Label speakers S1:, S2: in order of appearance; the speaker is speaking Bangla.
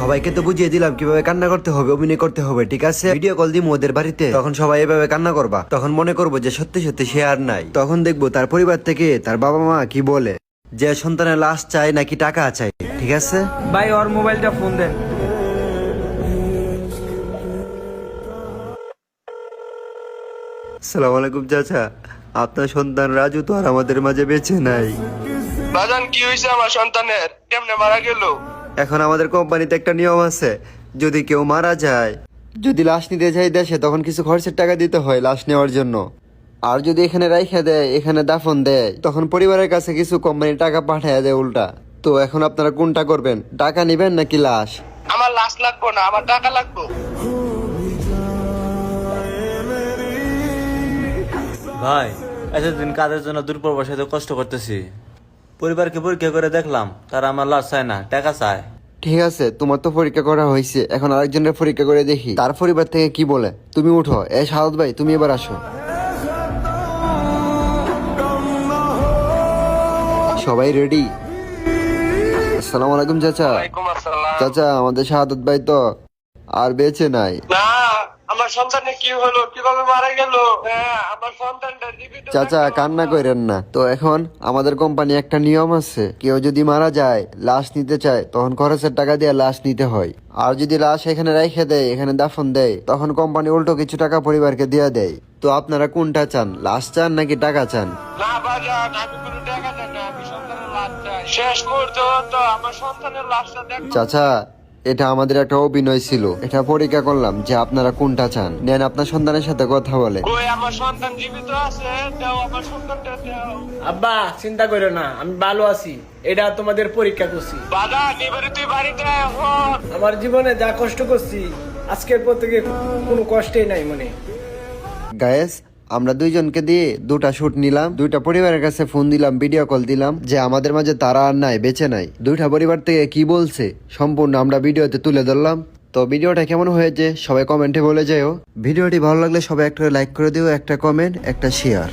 S1: সবাইকে তো বুঝিয়ে দিলাম কিভাবে কান্না করতে হবে, অভিনয় করতে হবে, ঠিক আছে? ভিডিও কল দিই ওদের বাড়িতে, তখন সবাই এভাবে কান্না করবা, তখন মনে করবো যে সত্যি সত্যি সে আর নাই। তখন দেখবো তার পরিবার থেকে তার বাবা মা কি বলে, যে সন্তানের লাশ চাই নাকি টাকা চাই, ঠিক আছে?
S2: ভাই ওর মোবাইলটা ফোন দেন।
S1: সালাম আলাইকুম চাচা, আপনার সন্তান রাজু তো আর আমাদের মাঝে বেঁচে নাই।
S3: বাজান কি হয়েছে আমার সন্তানের? কেমনে মারা গেল?
S1: এখন আমাদের কোম্পানিতে একটা নিয়ম আছে, যদি কেউ মারা যায়, যদি লাশ নিতে যায় দেশে, তখন কিছু খরচের টাকা দিতে হয় লাশ নেওয়ার জন্য। আর যদি এখানে রাইখা দেয়, এখানে দাফন দেয়, তখন পরিবারের কাছে কিছু কোম্পানি টাকা পাঠায় দেয় উল্টা। তো এখন আপনারা কোনটা করবেন, টাকা নিবেন নাকি লাশ?
S3: আমার লাশ লাগবো না, আমার টাকা লাগবো।
S4: ভাই এতদিন কাজের জন্য দূরপ্রবাসে কষ্ট করতেছি, পরিবারকে পরীক্ষা করে দেখলাম তারা আমার লাশ চায় না, টাকা চায়।
S1: ঠিক আছে, তোমার তো পরীক্ষা করা হয়েছে, এখন আরেকজনের পরীক্ষা করে দেখি তার পরিবার থেকে কি বলে। তুমি উঠো, শাহাদ ভাই তুমি এবার আসো। সবাই রেডি? আসসালামু আলাইকুম চাচা।
S3: ওয়ালাইকুম আসসালাম।
S1: চাচা, আমাদের শাহাদত ভাই তো আর বেঁচে নাই।
S3: না, আমার সন্তানের কি হলো, কিভাবে মারা গেল? হ্যাঁ, আমার সন্তানটা জীবিত
S1: চাচা
S3: থাকতো।
S1: কান্না করেন না তো। এখন আমাদের কোম্পানি একটা নিয়ম আছে, কেউ যদি মারা যায় লাশ নিতে চায়, তখন খরচের টাকা দিয়ে লাশ নিতে হয়। আর যদি লাশ এখানে রেখে দেয়, এখানে দাফন দেয়, তখন কোম্পানি উল্টো কিছু টাকা পরিবারকে দিয়ে দেয়। তো আপনারা কোনটা চান, লাশ চান নাকি টাকা চান?
S3: না বাজান, আমি কোনো টাকা চাই না, আমি সন্তানের লাশ চাই। শেষ মুহূর্তে তো আমার সন্তানের লাশটা দেখো।
S1: চাচা, এটা আমাদের একটা অভিনয় ছিল, এটা পরীক্ষা করলাম যে আপনারা কোনটা চান। নেন আপনার সন্তানের সাথে কথা বলে।
S3: কই আমার সন্তান জীবিত আছে? দাও আমার সন্তানটা দাও।
S2: আব্বা চিন্তা করো না, আমি ভালো আছি। এটা তোমাদের পরীক্ষা করছি।
S3: বাজান এবারে তুই বাড়িতে আয় এখন।
S2: আমার জীবনে যা কষ্ট করছি, আজকের পর থেকে কোনো কষ্টই নাই মনে।
S1: গায়েস, আমরা দুইজনকে দিয়ে দুটা শুট নিলাম, দুইটা পরিবারের কাছে ফোন দিলাম, ভিডিও কল দিলাম যে আমাদের মাঝে তারা আর নাই, বেঁচে নাই। দুইটা পরিবার থেকে কি বলছে সম্পূর্ণ আমরা ভিডিওতে তুলে ধরলাম। তো ভিডিওটা কেমন হয়েছে সবাই কমেন্টে বলে যাও। ভিডিওটি ভালো লাগলে সবাই একটা লাইক করে দিও, একটা কমেন্ট, একটা শেয়ার।